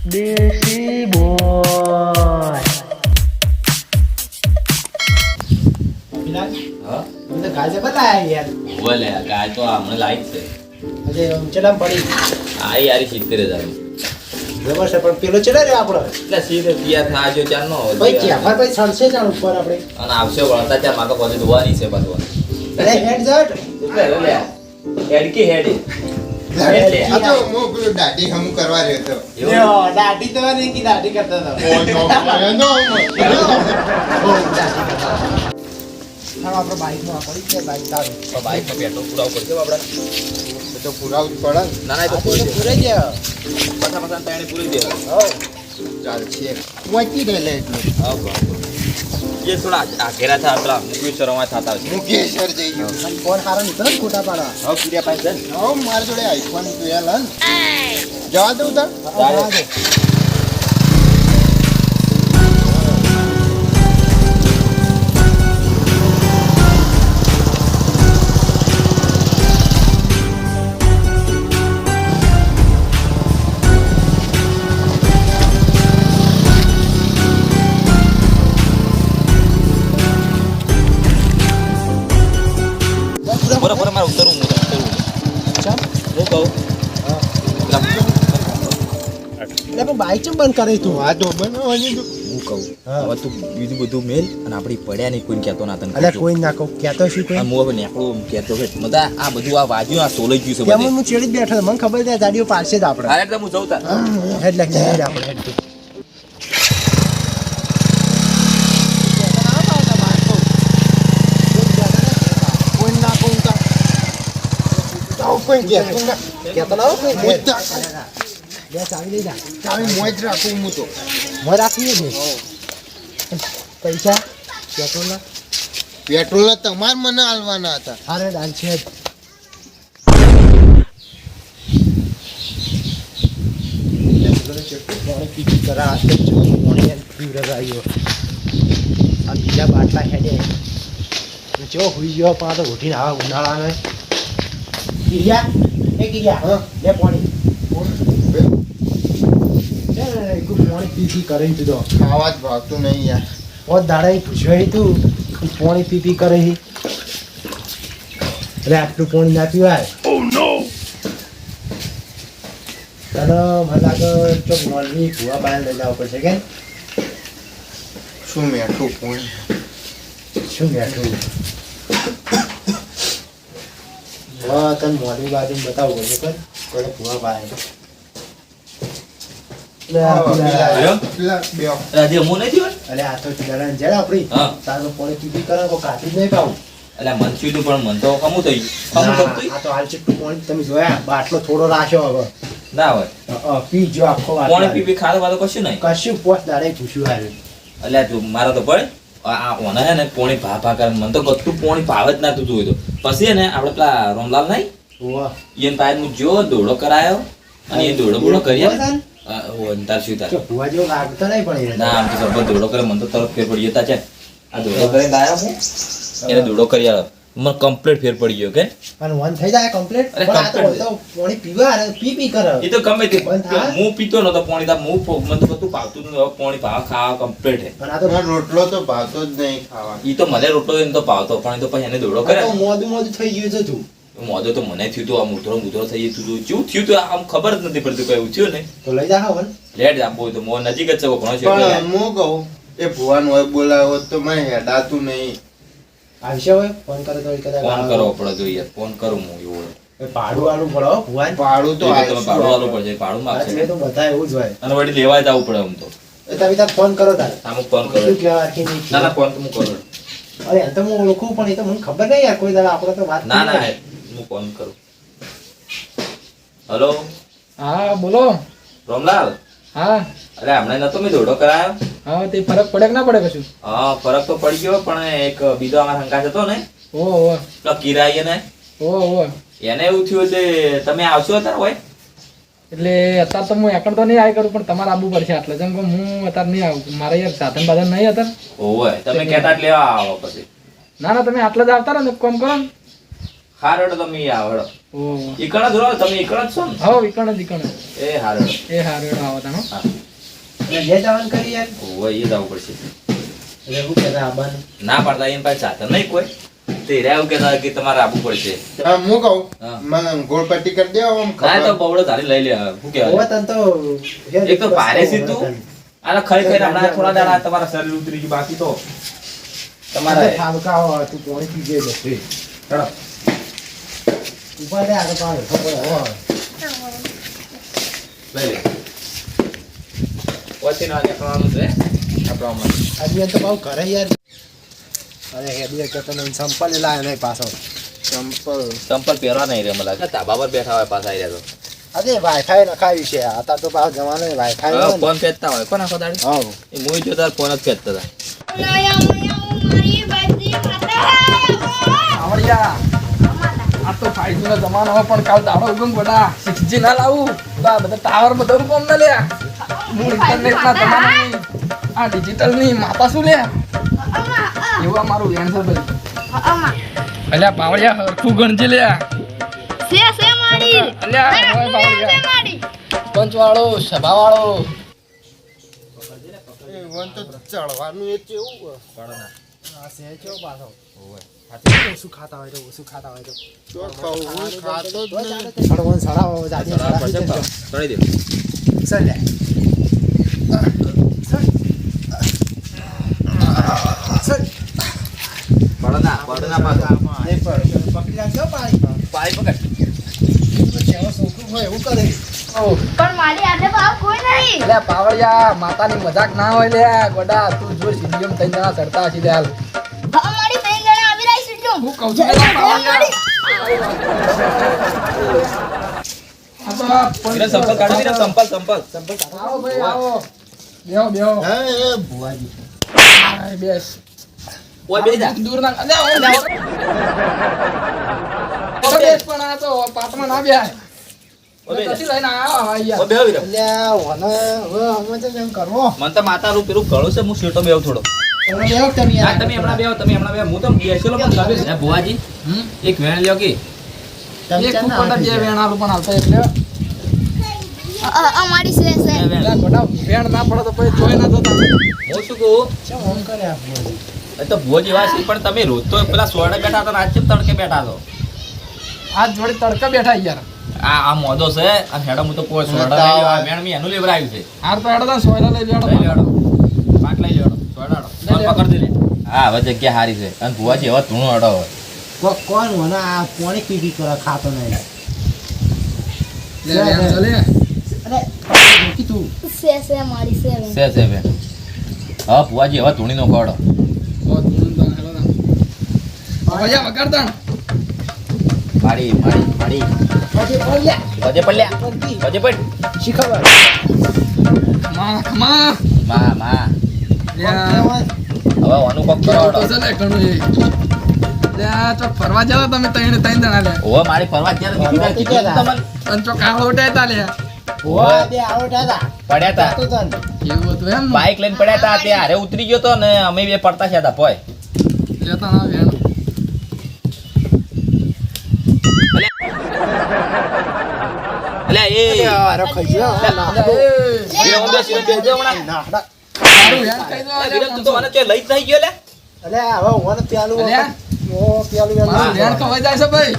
દેશી બોય હા તમને ગાજે બતાયા યાર બોલે ગાય તો હમણાં લાઈક છે અજે ચલામ પડી આ યાર 70,000 જબર છે પણ પેલો ચડે રે આપણો એટલે સીધે પિયા થાજો ચાર નો ભાઈ ક્યાં ભાઈ સડશે જાણ ઉપર આપણે અને આવશે વળતા ચાર માકો પછી ધોવાની છે પાછું અરે હેડ જટ એટલે લે હેડ કે હેડ આ તો મો પેલો દાઢી હમુ કરવા રહ્યો તો યો દાઢી તો નહીં કે દાઢી કરતા તો હા આપણો બાઈકમાં પડી છે બાઈક તારું બાઈક માં પેટ્રોલ પુરાવું પડશે આપડા તો પુરાવું જ પડે ને. ના ના એ તો આ તો પૂરી પૂરે જ પાછા પાછા તાણે પૂરી દે હો ચાલશે પહોંચી ગયેલા એટલે હા બરાબર એ થોડા આઘેરા થા આપડા મુકેશ શર્મા થતા છે મુકેશર જઈ ગયો મને ફોન હારો નીકળે ને ખોટા પાડા હા પૂર્યા પાસે હવે મારી જોડે આઈફોન 12 હન જવા દઉં તાર હા દે બરાબર મારે ઉતરવું ચાલ હું કહું એટલે પણ બાઈક ચમ બંધ કરે તું આ તો બનાવવાની તો હું કહું હા. હવે તું બીજું બધું મેલ અને આપણી પડ્યા નહીં કોઈને કહેતો ના તને અલે કોઈ ના કહું કહેતો શું કોઈ આ મું હવે નેકળું કહેતો છે મજા આ બધું આ વાજ્યું આ સોલાઈ ગયું છે તેમાં બધે હું ચેડી જ બેઠો હતો મને ખબર છે ગાડીઓ પાડશે જ આપણે અરે એટલે હું જઉં તાર હેડ લાગી હેડ આપણે હેડ કોઈ ના કહું તા કોઈ કહેતું ના. કહેતો ના કોઈ મોજ બે ચાવી લઈ જા ચાવી મોજ રાખું હું તો મોય રાખીએ ને પૈસા પેટ્રોલ ના પેટ્રોલ તમારે મને આલવાના હતા હારે ડાલ છે બીજા બાટલા હેડે જો હુઈ ગયો પણ આ તો ઉઠીને આવા ઉનાળાને ગિરિયા એ ગિરિયા હા. લે પાણી પાણી પી પી કરીને તું તો ખાવા જ ભાવતું નહીં યાર પોત દાડા પૂછ્યો તું પાણી પી પી કરે હી અરે આટલું પાણી ના પીવાય તને મને લાગે ચોક મોલની ભૂવા બહાર લઈ જવા પડશે કે શું મેઠું પૂણ શું બેઠું હા તને મોલની બાજુ બતાવું પડશે કે કોઈ ભૂવા બહાર રાજે હું નથી હોય અરે આ તો જરા જરા આપણી હા. તારું પાણી પી પી કરે કોઈ કાઢી જ નહીં પાવું એટલે મન થયું પણ મન તો કમું થઈ કમું થતું આ તો હાલ ચીટલું પાણી તમે જોયા બાટલો થોડો રાખ્યો હવે ના હોય પી જો આખો બાટલો. પાણી પી પી ખાધો વાતો કશું નહીં કશું પોત દાડે પૂછ્યું હારે એટલે તું મારા તો પડે આ ઓના હે ને પોણી ભા ભા કરે મને તો ગતું પોણી ભાવ જ ના તું જોયું તો પછી હે ને આપણે પેલા રોમલાલ નહીં વાહ એને પાસે હું જો દોડો કરાયો અને એ દોડો બોડો કર્યા તાર શું તાર કે ભુવા જેવો લાગતો નહીં પણ એને. ના આમ તો સબર દોડો કરે મને તો તરત ફેર પડી જતા છે આ દોડો કરીને આવ્યો હું એને દોડો કરી આવ્યો મને કમ્પ્લીટ ફેર પડી ગયો કે અને વન થઈ જાય કમ્પ્લીટ અરે પણ આ તો complete. બધો પાણી પીવા અને પી પી કરે એ તો ગમે તે બંધ થાય? હું પીતો નતો પોણી તા મને તો બધું ભાવતું જ નતું. હવે પોણી ભાવ ખાવા કમ્પ્લીટ હે અને આ તો મારો રોટલો તો ભાવતો જ નહીં ખાવા ઈ તો મને રોટલો એને તો ભાવતો પણ એ તો પછી એને દોડો આ કરે તો મોદું મોદું થઈ ગયું છે તું મોદો તો મને થયું તું આ મૂતરો થઈ ગયું તું શું થયું તું આમ ખબર જ નથી પડતું કઈ થયું ને તો લઈ જા હવન લેટ આપવો હોય તો મોં નજીક જ છે ઘણો છે પણ હું કહું એ ભુવાન હોય બોલાવો તો મને હેડાતું નહીં આવશે હવે ફોન કરે તો કદાચ ફોન કરવો પડે તો યાર ફોન કરું હું એવું એ ભાડું વાળું પડે હો ભુવાન ભાડું તો હોય. તમે ભાડું આલશું આલવું પડશે ભાડું સાચી માગશે તો બધા એવું જ હોય અને વળી લેવા જવું પડે આમ તો એ તમે તાર ફોન કરો તારે આમ હું ફોન કરું શું કહેવા કે નહીં ના ના ફોન તો હું કરું અરે એમ તો હું ઓળખું પણ એ તો મને ખબર નહીં યાર કોઈ દાડા આપણે તો વાત ના ના થઈ હું ફોન કરું હલો હા બોલો રોમલાલ હા અરે હમણાં નતો મેં દોડો કરાયો હા તે ફરક પડે કે ના પડે કશું હા ફરક તો પડી ગયો પણ એક બીજો અમારા હંકાસ હતો ને ઓ ઓ પેલો કિરાય ને ઓ ઓ એને એવું થયું તે તમે આવશો અત્યારે હોય એટલે અત્યારે તો હું એકણ તો નહીં આવી કરું પણ તમારે આવવું પડશે આટલે જેમ કે હું અત્યારે નહીં આવું મારે યાર સાધન બાધન નહીં અત્યારે ઓય તમે કહેતા જ લેવા આવો પછી ના ના તમે આટલે જ આવતા રહો ને એક કામ કરો ને હારો તમે આવો હેડો ઓહો. ઈકણ જ રહો તમે ઈકણ જ છો ને હો વિકણ જ વિકણ જ. એ હારું એ હારું એડો આવો તાનો. એટલે લે જવાનું કરી યાર ઓય એ જવું પડશે એટલે હું કહેતા આબાનું ના પાડતા એમ પાસે સાધન નહીં કોઈ તે રહ્યા એવું કહેતા કે તમારે આવવું પડશે હા હું કહું હા. મને ગોળપટ્ટી કરી દેવો આમ ના તો ખબર બવડો ધારી લઈ લે શું ઓવે કહેવાય તન તો એક તો ભારે સીધું આને ખાઈ ખાઈને હમણાં થોડા દાડા તમારા શરીર ઉતરી ગયું બાકી તો તમારે થાબકા હોય તું કોણ પી ગઈ બસ ચડો ઉપર લે આગળ પાડો ખબર હોય લઈ લે પછી ના નીકળવાનું છે આપણામાં આજે તો બહુ ઘરે યાર અરે હેડી કે તને સંપલ લાય નહીં પાછો સંપલ પહેરવા નહીં રે મને લાગે ધાબા પર બેઠા હોય પાછા આવી રહ્યા અરે વાઈફાઈ નખાવી છે આતા તો પાછો જમાનો વાઈફાઈ તો ફોન ફેંચતા હોય કોના ખોદાડી હા એ મુઈ જો તાર ફોન જ ફેંચતા હતા આવડિયા આ તો 5G નો જમાનો હોય પણ કાલ દાડો ઉગમ ગોડા 6G ના લાવું બા બધા ટાવર બધું કોમ ના લે હું ઇન્ટરનેટ ના જમાનો નહીં આ ડિજિટલ ની માતા શું લે એવું અમારું વેણ છે ભાઈ અલ્યા પાવડિયા હરખું ગણજે લે અલ્યા હવે પાવડિયા પંચવાળો સભાવાળો એ વન તો ચડવાનું એ કેવું આ સેચો પાછો ઓછું ખાતા હોય તો ઓછું ખાતા હોય તો તો ખાવું ખાતો જ નહીં સડવન સડાવો જાજી ચડી દે સડ લે પડના પાછો નહીં પણ પકડી રાખજો પાણી પાઈ પકડ જેવો સોખું હોય એવું કરે પણ મારી હાથે ભાવ કોઈ નહીં. અલ્યા પાવડિયા માતાની મજાક ના હોય લે ગોડા તું જો સીડીએમ 3 જણા ચડતા હશે લે હાલ ભાવ મારી 3 જણા આવી રહી છે જો. હું કહું છું પેલા પાવડિયા આ તો આ વિરાટ સંપલ કાઢી દે સંપલ આવો ભાઈ આવો બેહો બેહો હા એ ભુવાજી આય બેસ ઓય બેસી જા દૂર ના અલ્યા ઓય બેસ પણ આ તો પાટમાં ના બેહાય ઓય બેસી પછી લઈને આવો ઓય આયા બેહો વિરાટ અલ્યા વને હવે અમે તો એમ કરવો મન તો માતા રૂ પેલું ગળું છે હું શેટો બેવ થોડો તમે બેહો તમે હા તમે હમણાં બેહો હું તો બેસેલો પણ ખબર છે ભુવાજી એક વેણ લ્યો કે એક ઉપર બે વેણાલું પણ હાલતા એટલે અમારી છે છે. અલ્યા ગોડા વેણ ના પડે તો પછી જોઈ ના જતા હું શું કહું ચમ ઓમ કરે આ ભુવાજી એ તો ભુવાજી વાત છે પણ તમે રોજ તો પેલા સોડે બેઠા હતા ને આજ કેમ તડકે બેઠા છો આજ જોડે તડકા બેઠા યાર આ મોદો છે અને હેડો હું તો કોઈ સોડા લઈ લ્યો આ વેણ મી એનું લેવરાયું છે હાર તો હેડો તા સોયલા લઈ લેડો લઈ લેડો પાટ લઈ લેડો સોડાડો ફોન પકડ દે હા હવે જગ્યા હારી છે અને ભુવાજી હવે ધૂણો અડો હવે કોણ વને આ પાણી પીપી કરે ખાતો નહીં લે વેણ ચાલે અરે કીધું છે મારી છે હવે. છે બેન હા ભુવાજી હવે ધૂણી નો કોડો ઓ તું તો હેડો તા ભૈયા વગાડતા મારી પછી પડ્યા વજે પડલ્યા વજે પડ શી ખબર ખમા માં લ્યા હવે ઓનું કોક કરો તો છે ને ઘણું એ લ્યા ચો ફરવા જાવ તમે ત્રણ જણા લે ઓવે મારી ફરવા ત્યારે કીધું તમને અને ચો કાળો ઉઠાય તા લ્યા ઓવા બે આવટા હતા પડ્યા તા તો તન એવું હતું એમ ને? બાઇક લઈને પડ્યા તા તે હારે ઉતરી ગયો તો ને અમે બે પડતા છે તા પોય લેતા ના વેણ અલ્યા એ અરે ખાઈ ગયો અલ્યા, એ વિરમ હું બેસી બેસજો હમણાં નાડા મારું વેણ ખાઈ દો વિરમ તું તો મને કે લઈ જ નહીં ગયો લે અલે હવે ઓને પેલું અલ્યા. ઓ પેલું મારું વેણ ખવાઈ જાય છે ભાઈ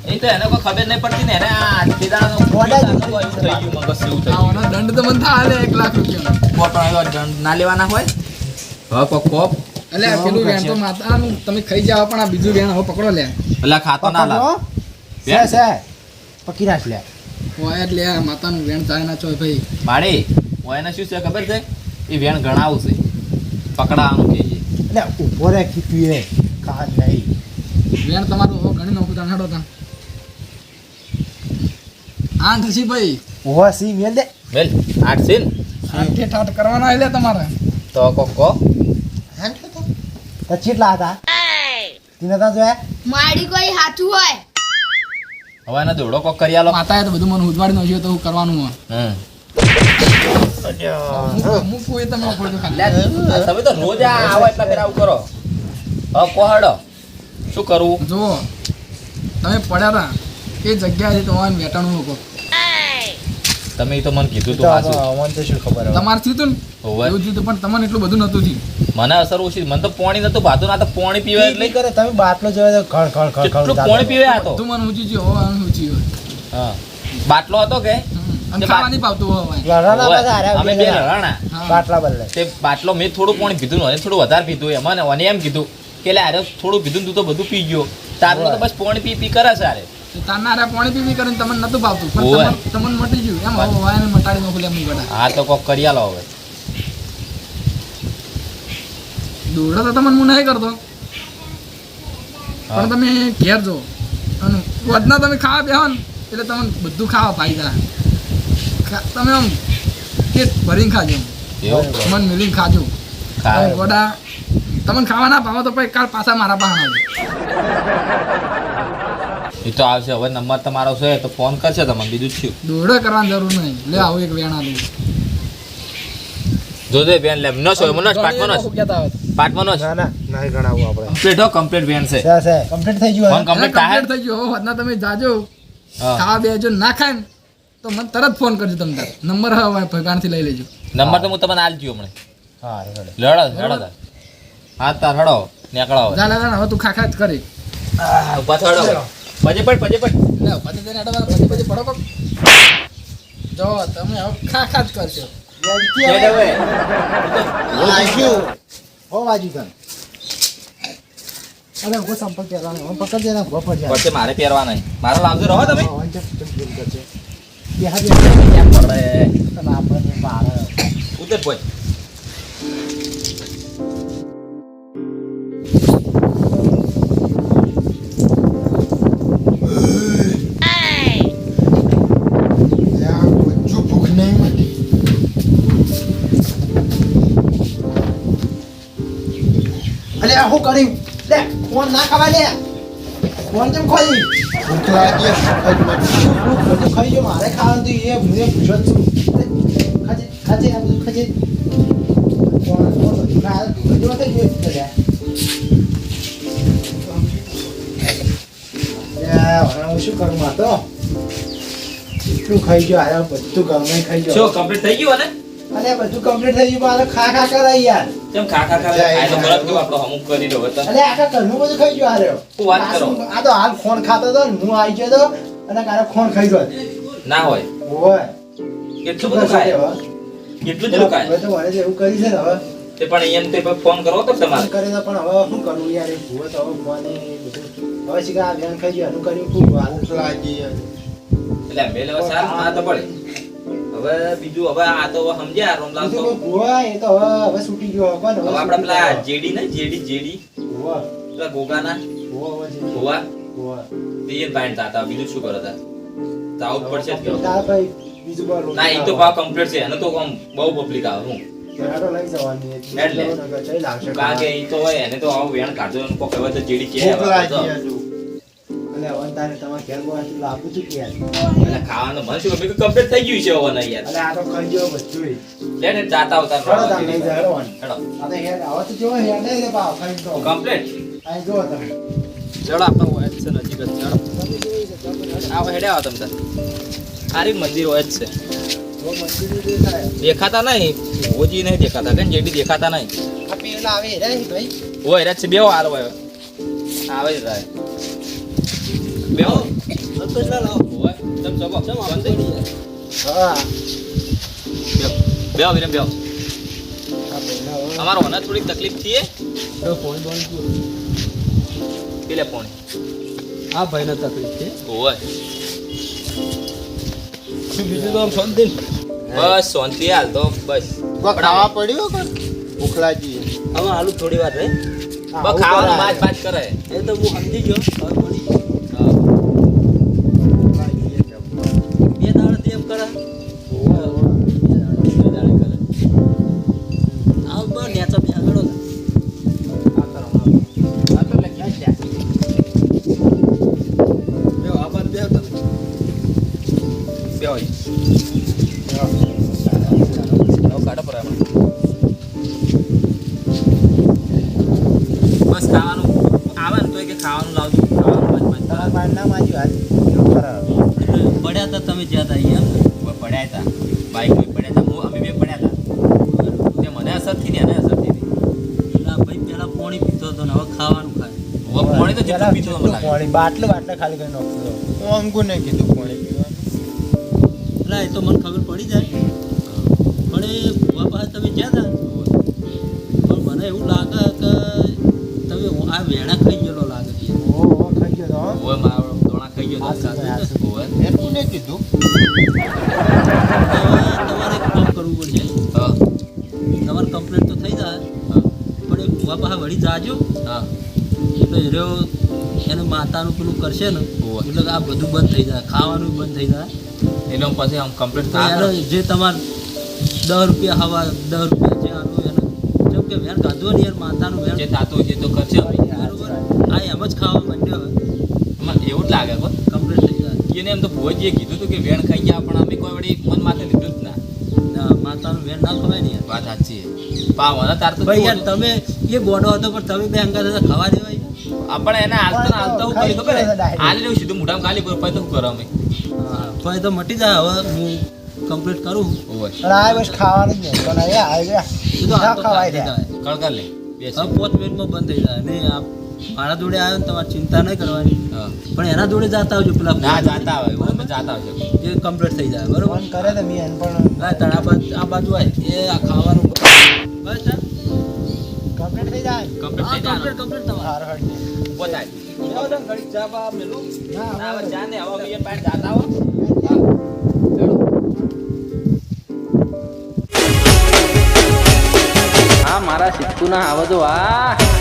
એ તો એને કોઈ ખબર નહીં પડતી ને એને આ સીધાનો મોઢા જ એવું થઈ ગયું મગજ એવું થઈ આવાનો દંડ તો મને થાય 1 લાખ રૂપિયા ગયું પણ એવો દંડ ના લેવાના હોય હવે કોક કોપ અલ્યા પેલું વેણ તો માતાનું તમે ખાઈ જાવ પણ આ બીજું વેણ હવે પકડો લે પેલા ખાતો ના લા છે પકી રાખ લે હોય એટલે આ માતાનું વેણ થાય ના ચોય ભાઈ માડી હું એને શું છે ખબર છે એ વેણ ગણાવું છે પકડાવાનું કે છે એટલે ઉભો રે ખીપીએ કાન નહીં વેણ તમારું હવે ઘણી નોખું તાણ હેડો તાણ આઠ હસી ભાઈ ઓવા સી મેલ દે વેલ આઠ સીન આઠે ઠાઠ કરવાના એટલે તમારે તો કોક કો તો ચીટલા હતા તીને તા જોયા મારી કોઈ હાથું હોય. હવે એને દોડો કોક કરી આલો માતાએ તો બધું મને ઉજવાડી નાખ્યું તો હું કરવાનું હોય હું કોઈ તમે કોઈ તો ખાલી લે, તમે તો રોજ આ આવો એટલા ફેર આવું કરો હવે કોહાડો શું કરવું જો તમે પડ્યા હતા એ જગ્યાએ તમારે વેટાણું મૂકો. તમે ઈ તો મને કીધું તો તું આ તો હાચું. અમને તો શું ખબર હવે. તમારે થયું તું ને હોવે. એવું થયું તું, પણ તમને એટલું બધું નતું થયું. મને અસર ઓછી મને તો પાણી નતું ભાતું ના તો પાણી પીવે એટલે નહીં કરે તમે બાટલો જોયો તો ખળ ખળ ખળ કેટલું ખળ પાણી પીવે આ તો તું મને ઊંચી ગયો હવે આનું ઊંચી હોય. હા બાટલો હતો કે અને તે ખાવા નહીં પાવતું હવે. લડાના હોવે. પાછા હારે અમે બે લડાણા હા. બાટલા બદલે તે બાટલો મેં થોડું પાણી પીધું ને થોડું વધારે પીધું એમાં ને મને એમ કીધું કે લે અરે થોડું પીધું ને તું તો બધું પી ગયો તારું તો બસ પાણી પી પી કરે છે અરે તારના હારે પાણી પી કરીને તમને નતું ભાવતું, પણ હોવે. તમને મટી ગયું એમ. હવે વાયને મટાડી નાખું લે મું ગડા. હા તો કોક કરી આલો હવે દોડો તો તમને હું નહીં કરતો, હા. પણ તમે ઘેર જો અને વધના તમે ખાવા બેહો ને એટલે તમને બધું ખાવા ફાયદા. તમે આમ પેટ ભરીને ખાજો, એવું મન મિલીને ખાજો. ખાય. હવે ગોડા તમને ખાવા ના ભાવો તો પછી કાલ પાછા મારા પાસે આવજો. એ તો આવશે હવે નંબર તમારો છે તો ફોન કરશે તમને બીજું જ શું દોડો કરવાની જરૂર નહીં. લે આવું એક વેણા દઉં. જોજે બેન લે નો સો મનો પાટવાનો પાટવાનો ના ના નહીં ગણાવું આપણે કમ્પ્લીટ હો કમ્પ્લીટ બેન છે છે કમ્પ્લીટ થઈ ગયું ફોન કમ્પ્લીટ થાય કમ્પ્લીટ થઈ ગયું. હવે વધના તમે જાજો હા ખાવા બેજો ના ખાય ને તો મને તરત ફોન કરજો. તમે તાર નંબર હવે ભગાણથી લઈ લેજો. નંબર તો હું તમને આલ દઉં હમણાં હા રેડો લડો તાર હા તાર હડો નીકળો હવે જા હવે તું ખા જ કરી. ઉભા થડો પજે પડ લે પછી તેને અડવા પછી પડો કોક. જો તમે હવે ખા જ કરશો. હો વાજી તન અરે કો સંપર્ક કરવાનો હું પકડ દેના ગોપર જાય પછી મારે પહેરવા નહીં મારો લાવજો રહો તમે બિહાર કેમ પડે ના પણ બાર ઉતર પોય ભૂખ નહીં મટી અલે આ હું કરી લે ફોન ના ખાવા લે ફોન કેમ ખોઈ ભૂખ લાગી બધું ખાઈ જો મારે ખાવાનું તો એ મને પૂછો જ છું ખાજે ખાજે આ બધું ખાજે ફોન બધું ખા બધું થઈ ગયું છે લે હવે હું શું કરું આ તો એટલું ખાઈ ગયો આ બધું ગમે ખાઈ ગયો શું કમ્પ્લીટ થઈ ગયું ને અરે બધું કમ્પ્લીટ થઈ ગયું મારે ખા ખા કરાય યાર કેમ ખા ખાય તો બરાબર કેવું આપણો અમુક કરી દો તો અરે આખા ઘરનું બધું ખાઈ ગયું આ રહ્યો શું વાત કરો? આ તો હાલ ખોણ ખાતો હતો ને હું આવી ગયો તો અને કારે ખોણ ખાઈ ગયો ના હોય ઓય કેટલું બધું ખાય કેટલું જ ખાય હવે તો મને તો એવું કરી છે ને હવે તે પણ અહીંયા તે ફોન કરો તો તમારે કરી દો પણ હવે શું કરવું યાર એ ભૂવો તો હવે ફોન એ બધું હવે શીખા આ બેન ખાઈ ગયું એનું કર્યું ખૂબ હાલ ભૂખ લાગી એટલે મેલ હવે સારું ના તો પડે હવે બીજું હવે આ તો સમજ્યા રોમલાલ તો બીજું કોઈ ભૂવા એ તો હવે છૂટી ગયો હવે હવે આપડા પેલા જેડી ને જેડી ભૂવા પેલા ગોગાના ભૂવા છે હોવા ભૂવા તે એ પાણી તાતા બીજું શું કરે તા તાવ પડશે જ કેવું તાર ભાઈ બીજું બોલ ના એ તો ભાવ કમ્પ્લીટ છે એને તો આમ બહુ પબ્લિક આવે હું હેડો લઈ જવાની એટલે. જઈ લાગશે કારણ કે એ તો હોય એને તો આવું વેણ કાઢો ને કોક હવે તો જેડી કે ભૂખ લાગી હજુ એટલે હવે તારે તમારે ઘેર બોલાતું લાવવું છું કે યાર એટલે ખાવાનું મન શું કમ્પ્લીટ થઈ ગયું છે હવે નહીં યાર એટલે આ તો ખાઈ ગયો બધું લે ને જાતા આવતા હેડો તાર લઈ જાય હેડો વાન. હેડો આ તો હેડ આવો તો જો હેડ નહીં રે બાપ ખાઈ તો કમ્પ્લીટ અહીં જો તમે ચડો આપણો હોય જ છે નજીક જ ચડો આવો હેડે આવો તમે તાર સારી મંદિર હોય જ છે જો મંદિર દેખાય દેખાતા નહીં ઓજી નહીં દેખાતા કે જેડી દેખાતા નહીં આ પેલા આવે રે ભાઈ હોય રાત છે બેવો હાલ હોય આવે જ રાય બેવો તો ચાલ આવો હોય તમ સબક શાંતિ હા બેવો વિરમ બેવો આ પેલા હવે અમારો મને થોડીક તકલીફ થઈએ તો ફોન બોલ પેલે પોણી આ ભાઈને તકલીફ છે હોય બીજું તો આમ શાંતિ બસ શાંતિ હાલ તો બસ ખાવા પડ્યું કે ભૂખ લાગી હવે હાલું થોડી વાર રે બસ ખાવાનું માજ બાજ કરે એ તો હું સમજી ગયો હવે થોડી હા. બે દાડા એમ કરે આવ બસ નેચો બે આગળ આ કરો આ તો લખ્યા જ બે આબાદ બે તમે બેવો હવે કાઢો પર આમાં. બસ ખાવાનું આવે ને તો કે ખાવાનું લાવજો ખાવાનું બાજ બાજ તમારા પાડ ના માજી વાત એવું કરે તમે જ્યાં હતા એમ ને? ઉભા પડ્યા હતા બાઈક પર પડ્યા હતા અમે બે પડ્યા હતા તે મને અસર થી ને એને અસર થી એટલે આ ભાઈ પેલા પાણી પીતો હતો ને હવે ખાવાનું ખાય. ઉભા પાણી તો જેટલું પીતો હતો મને લાગે. પાણી બાટલો ખાલી કરી નાખતો હું અંકુને કીધું પાણી પીવાનું એટલે એ તો મને ખબર પડી જાય પણ એ ભૂવા પાસે તમે જ્યાં હતા પણ મને એવું લાગે કે તમે આ વેણા ખાઈ ગયેલો લાગે છે. ઓ ખાઈ ગયો તો ઓય મારો દોણા ખાઈ ગયો હાચું હતો. ભાઈ, હાચું. ઓય. મેં કોને કીધું હવે તમારે એક કામ કરવું પડશે. હા તમારે કમ્પ્લેટ તો થઈ જાય હા પણ એ ભૂવા પાસે વળી જાજો હા એટલે એ રહ્યો એને માતાનું પેલું કરશે ને ઓવે. એટલે કે આ બધું બંધ થઈ જાય ખાવાનું બંધ થઈ જાય એટલે હું પછી આમ કમ્પ્લીટ તો એને જે તમારે 10 રૂપિયા હવા 10 રૂપિયા જે આનું એને જેમ કે વેણ કાઢો ને યાર માતાનું વેણ જે થતું હોય છે તો કરશે અમે. બરોબર આ એમ જ ખાવા માંડ્યો હવે એમાં એવું જ લાગે કો કમ્પ્લીટ થઈ જાય એને એમ તો ભુવાજીએ કીધું હતું કે વેણ ખાઈ ગયા પણ અમે કોઈ વળી મન માથે લીધું જ ના. ના, માતાનું વેણ ના ખવાય ને યાર વાત સાચી છે પાવ મને તાર તો ભાઈ યાર તમે એ ગોડો હતો પણ તમે બે અંગા હતા ખવા દેવાય આપણે એને હાલતા હું કરી ખબર હાલી રહ્યું સીધું મોઢામાં ખાલી પર પછી તો શું કરો અમે. હા તો એ તો મટી જાય હવે હું કમ્પ્લીટ કરું ઓય પણ આ બસ ખાવાનું જ નહીં પણ આ આવ્યા એ તો આ તો ખવાય થઈ જાય જાય કળકર લે બેસ હવે 5 મિનિટમાં બંધ થઈ જાય ને આ મારા જોડે આવ્યો ને તમારે ચિંતા નહીં કરવાની હા પણ એના જોડે જાતા આવજો પેલા ના જાતા આવે એવું અમે જાતા આવશે એ કમ્પ્લીટ થઈ જાય બરોબર ફોન કરે તો મેં એને પણ હા તાર આ બાજુ આય એ આ ખાવાનું બસ ચાલ કમ્પ્લીટ થઈ જાય કમ્પ્લીટ થઈ જાય કમ્પ્લીટ તમારે સારું હટ પોતાય ઘડી ચા બા મેલું ના હવે જાને હવે અમે એ પાસે જાતા આવો હા મારા સિદ્ધુના આવો તો આ